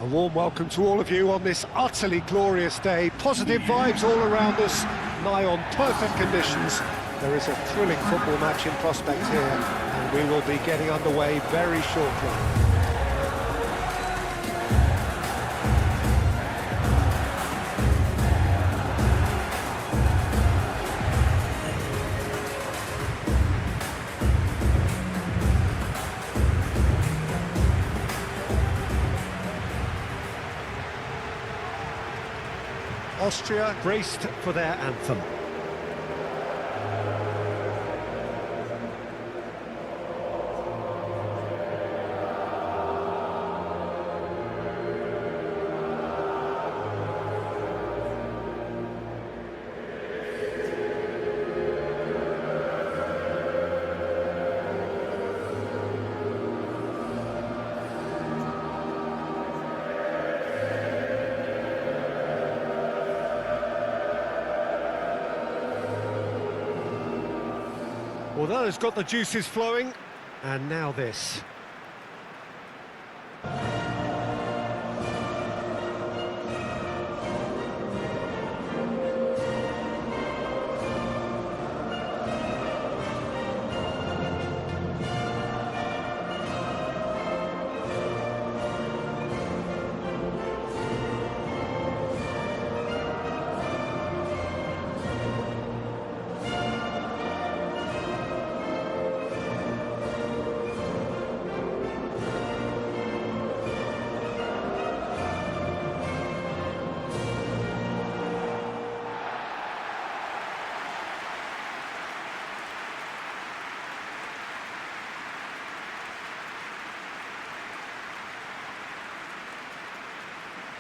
A warm welcome to all of you on this utterly glorious day. Positive vibes all around us, nigh on perfect conditions. There is a thrilling football match in prospect here, and we will be getting underway very shortly. Austria braced for their anthem. Well, that has got the juices flowing, and now this.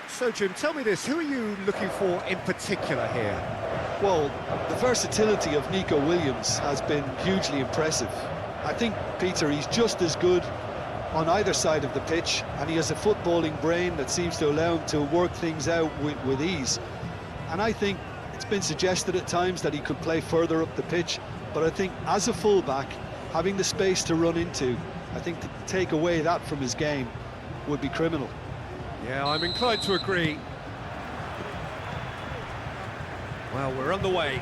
So, Jim, tell me this, who are you looking for in particular here? Well, the versatility of Nico Williams has been hugely impressive. I think, Peter, he's just as good on either side of the pitch, and he has a footballing brain that seems to allow him to work things out with ease. And I think it's been suggested at times that he could play further up the pitch, but I think as a fullback, having the space to run into, I think to take away that from his game would be criminal. Yeah, I'm inclined to agree. Well, we're on the way.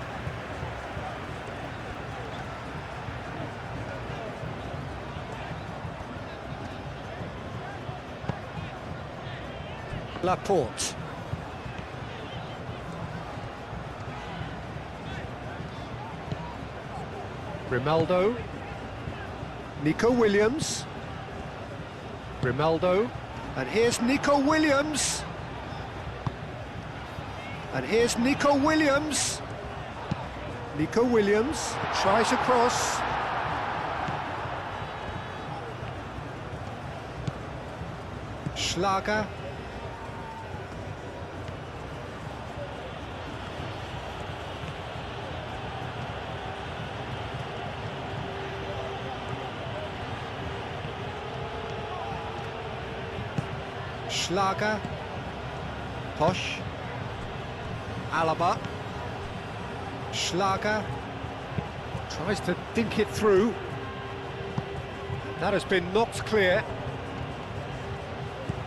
Laporte. Grimaldo. Nico Williams. Grimaldo. And here's Nico Williams. And here's Nico Williams. Nico Williams tries across. Schlager. Schlager, Posch, Alaba, Schlager, tries to dink it through. That has been knocked clear.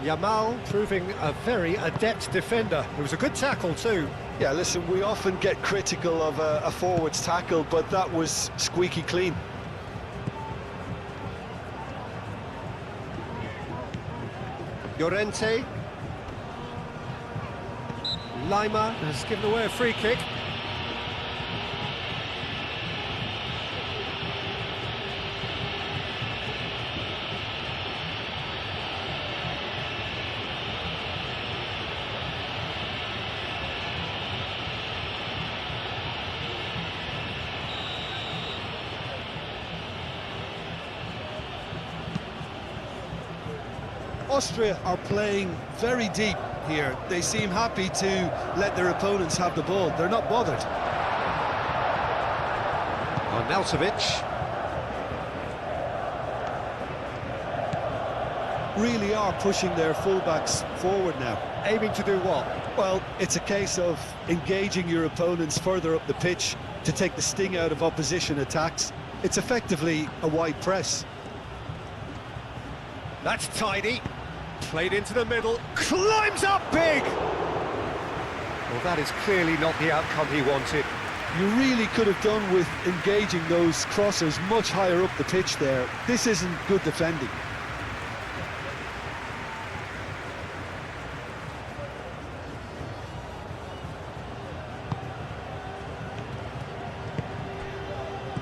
Yamal proving a very adept defender. It was a good tackle too. Yeah, listen, we often get critical of a forward's tackle, but that was squeaky clean. Llorente. Lima has given away a free kick. Austria are playing very deep here. They seem happy to let their opponents have the ball. They're not bothered. Arnautovic. Really are pushing their fullbacks forward now. Aiming to do what? Well, it's a case of engaging your opponents further up the pitch to take the sting out of opposition attacks. It's effectively a wide press. That's tidy. Played into the middle, climbs up big! Well, that is clearly not the outcome he wanted. You really could have done with engaging those crossers much higher up the pitch there. This isn't good defending.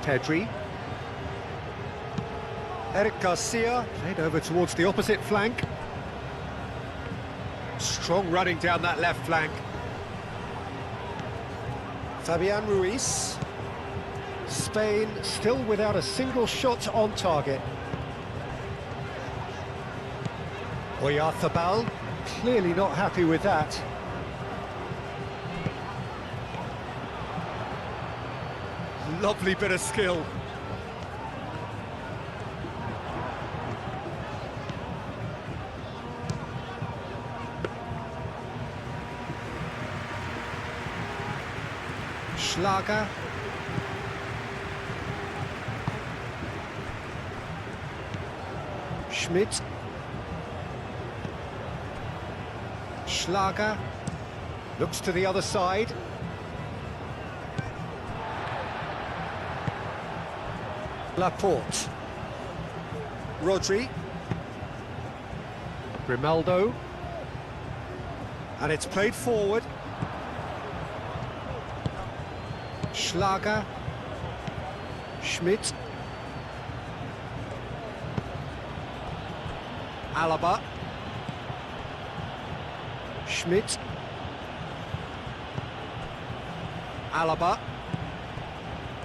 Pedri. Eric Garcia played over towards the opposite flank. Strong running down that left flank. Fabian Ruiz. Spain still without a single shot on target. Oyarzabal clearly not happy with that. Lovely bit of skill. Schlager. Schmidt. Schlager. Looks to the other side. Laporte. Rodri. Grimaldo. And it's played forward. Schlager. Schmidt. Alaba. Schmidt. Alaba.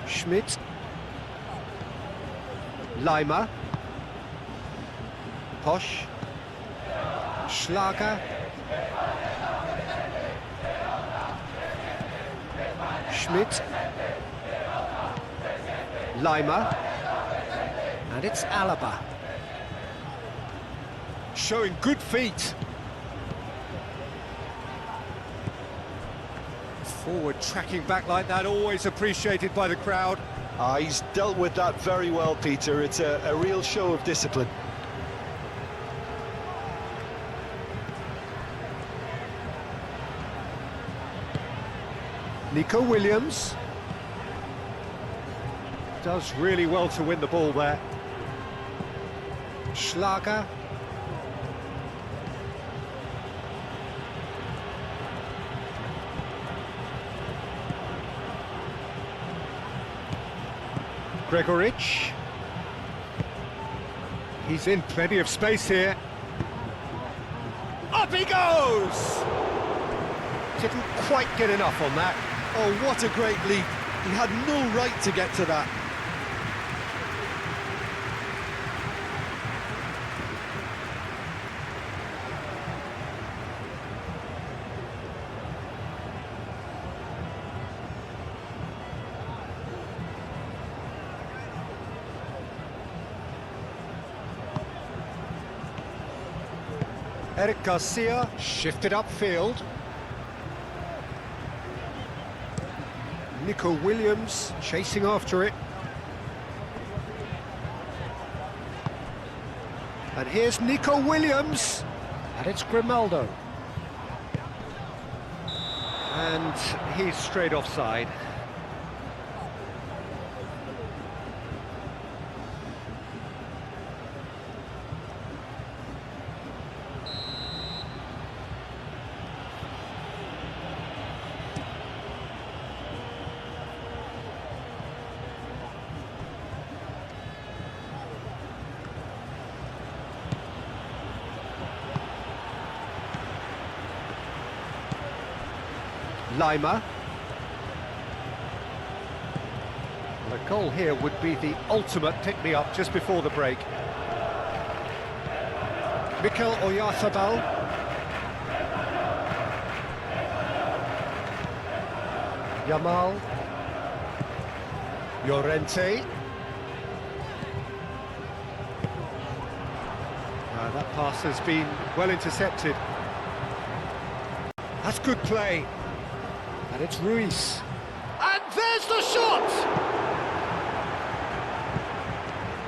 Schmidt. Leimer. Posch. Schlager. Schmidt. Leimer. And it's Alaba. Showing good feet. Forward tracking back like that, always appreciated by the crowd. He's dealt with that very well, Peter. It's a real show of discipline. Nico Williams. Does really well to win the ball there. Schlager. Gregoric. He's in plenty of space here. Up he goes! Didn't quite get enough on that. Oh, what a great leap. He had no right to get to that. Eric Garcia shifted upfield. Nico Williams chasing after it. And here's Nico Williams. And it's Grimaldo. And he's straight offside. Leimer. Well, a goal here would be the ultimate pick-me-up just before the break. Mikel Oyarzabal. Yamal. Llorente. That pass has been well intercepted. That's good play. And it's Ruiz. And there's the shot!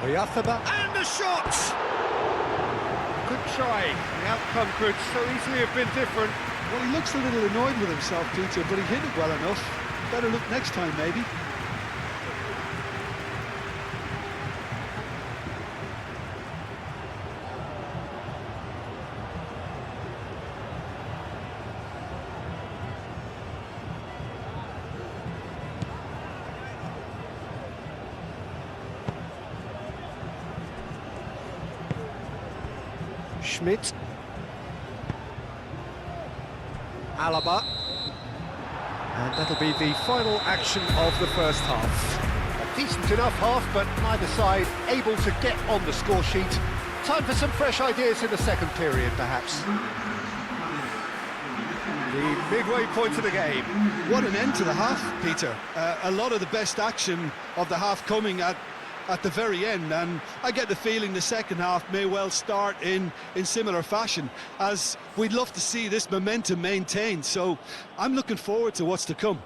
Oyarzabal, and the shot! Could trying. The outcome could so easily have been different. Well, he looks a little annoyed with himself, Peter, but he hit it well enough. Better look next time, maybe. Schmidt. Alaba. And that'll be the final action of the first half. A decent enough half, but neither side able to get on the score sheet. Time for some fresh ideas in the second period, perhaps. The midway point of the game. What an end to the half, Peter. A lot of the best action of the half coming at the very end, and I get the feeling the second half may well start in similar fashion, as we'd love to see this momentum maintained, so I'm looking forward to what's to come.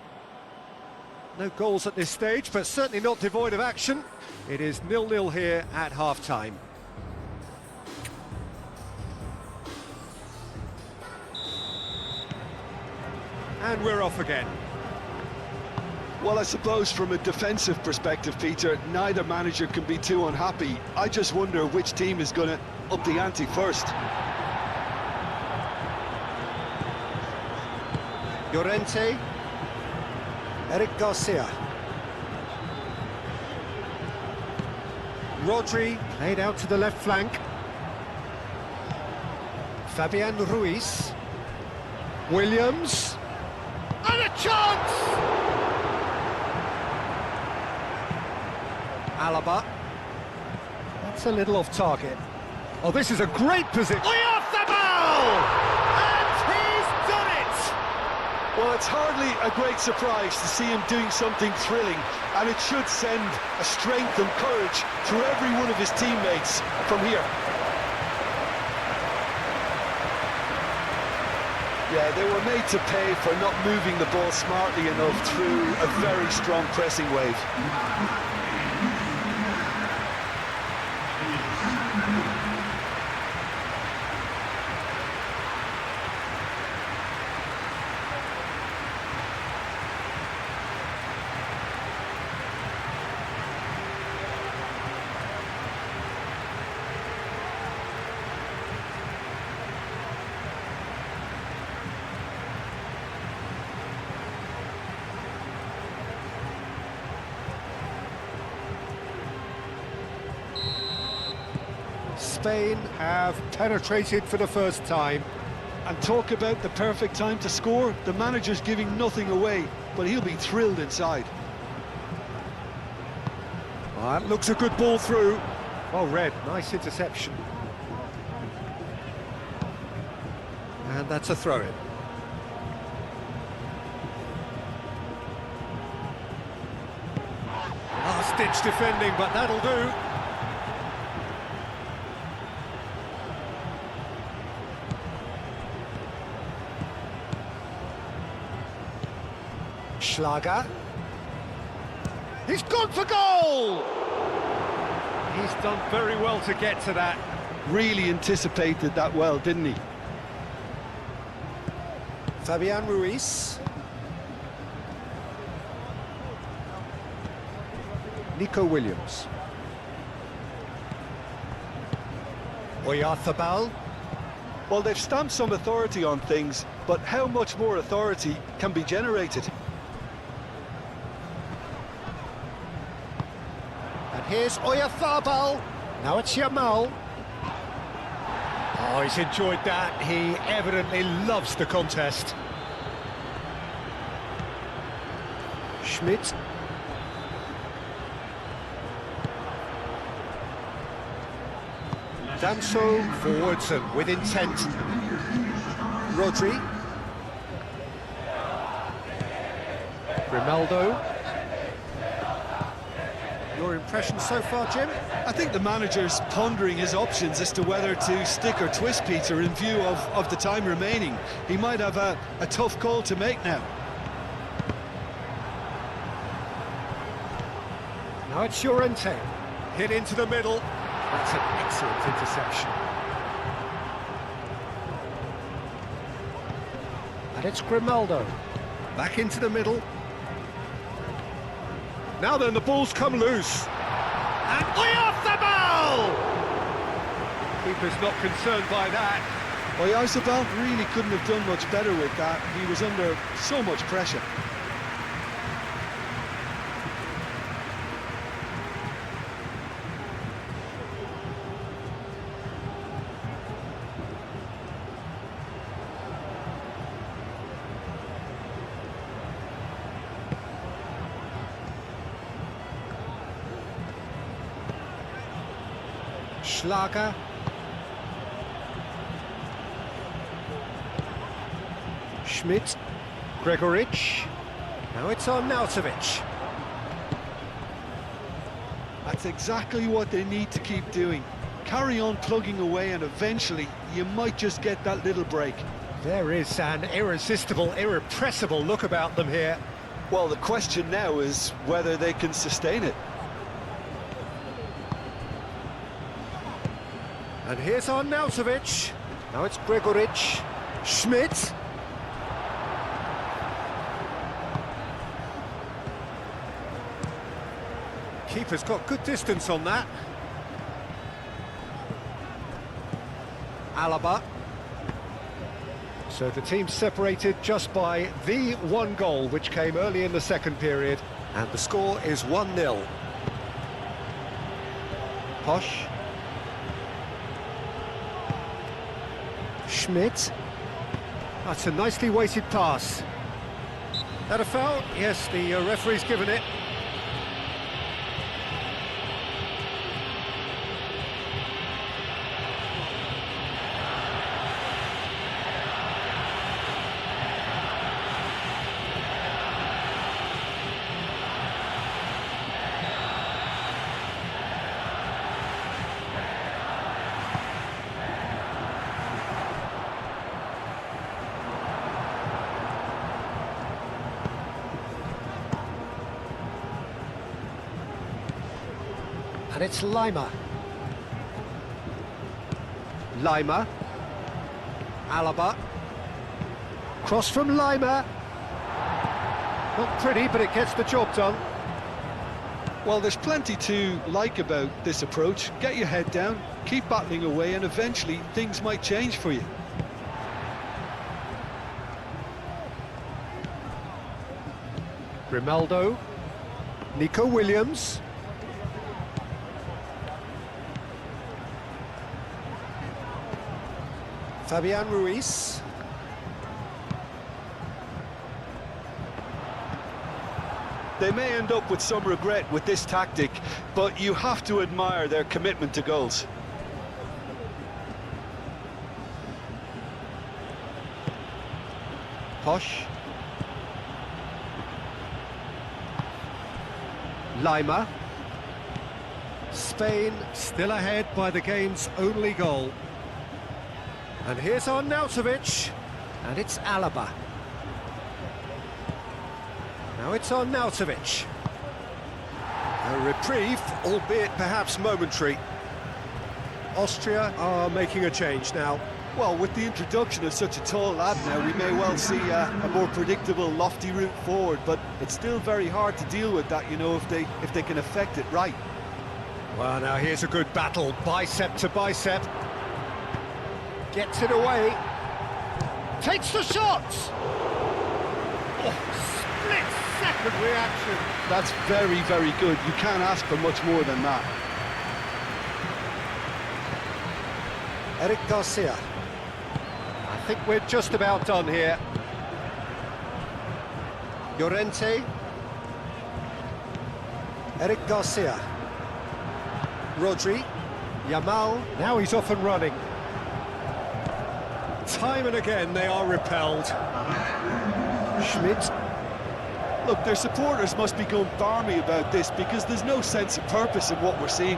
No goals at this stage, but certainly not devoid of action. It is 0-0 here at half-time. And we're off again. Well, I suppose from a defensive perspective, Peter, neither manager can be too unhappy. I just wonder which team is going to up the ante first. Llorente. Eric Garcia. Rodri played out to the left flank. Fabian Ruiz. Williams. And a chance! Alaba. That's a little off target. Oh, this is a great position. Oyarzabal! And he's done it! Well, it's hardly a great surprise to see him doing something thrilling, and it should send a strength and courage through every one of his teammates from here. Yeah, they were made to pay for not moving the ball smartly enough through a very strong pressing wave. Spain have penetrated for the first time. And talk about the perfect time to score. The manager's giving nothing away, but he'll be thrilled inside. That looks a good ball through. Well read, nice interception. And that's a throw-in. Last-ditch defending, but that'll do. Schlager. He's gone for goal! He's done very well to get to that. Really anticipated that well, didn't he? Fabian Ruiz. Nico Williams. Oyarzabal. Well, they've stamped some authority on things, but how much more authority can be generated? And here's Oyarzabal. Now it's Yamal. Oh, he's enjoyed that. He evidently loves the contest. Schmidt. Danso forwards and with intent. Rodri. Grimaldo. Your impression so far, Jim? I think the manager's pondering his options as to whether to stick or twist Peter in view of the time remaining. He might have a tough call to make now. Now it's Llorente. Hit into the middle. That's an excellent interception. And it's Grimaldo. Back into the middle. Now then, the ball's come loose. And way off the ball! Keeper's not concerned by that. Oyarzabal really couldn't have done much better with that. He was under so much pressure. Schlager. Schmidt. Gregoric. Now it's on Nautovic. That's exactly what they need to keep doing. Carry on plugging away and eventually you might just get that little break. There is an irresistible, irrepressible look about them here. Well, the question now is whether they can sustain it. And here's on Nautovic. Now it's Gregoric. Schmidt. Keeper's got good distance on that. Alaba. So the team's separated just by the one goal, which came early in the second period. And the score is 1-0. Posch. Schmidt. That's a nicely weighted pass. That a foul? Yes, the referee's given it. And it's Lima. Lima. Alaba. Cross from Lima. Not pretty, but it gets the job done. Well, there's plenty to like about this approach. Get your head down, keep battling away, and eventually things might change for you. Grimaldo. Nico Williams. Fabian Ruiz. They may end up with some regret with this tactic, but you have to admire their commitment to goals. Posch. Lima. Spain still ahead by the game's only goal. And here's on Nautovic, and it's Alaba. Now it's on Nautovic. A reprieve, albeit perhaps momentary. Austria are making a change now. Well, with the introduction of such a tall lad now, we may well see a more predictable, lofty route forward, but it's still very hard to deal with that, you know, if they can affect it right. Well, now here's a good battle, bicep to bicep. Gets it away. Takes the shot! Oh, split-second reaction. That's very, very good. You can't ask for much more than that. Eric Garcia. I think we're just about done here. Llorente. Eric Garcia. Rodri. Yamal. Now he's off and running. Time and again they are repelled. Schmidt. Look, their supporters must be going barmy about this because there's no sense of purpose in what we're seeing.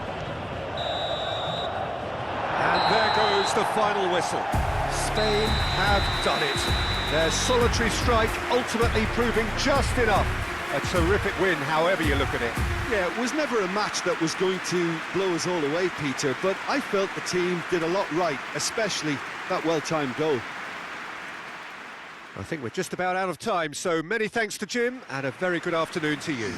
And there goes the final whistle. Spain have done it. Their solitary strike ultimately proving just enough. A terrific win, however you look at it. Yeah, it was never a match that was going to blow us all away, Peter, but I felt the team did a lot right, especially that well-timed goal. I think we're just about out of time, so many thanks to Jim, and a very good afternoon to you.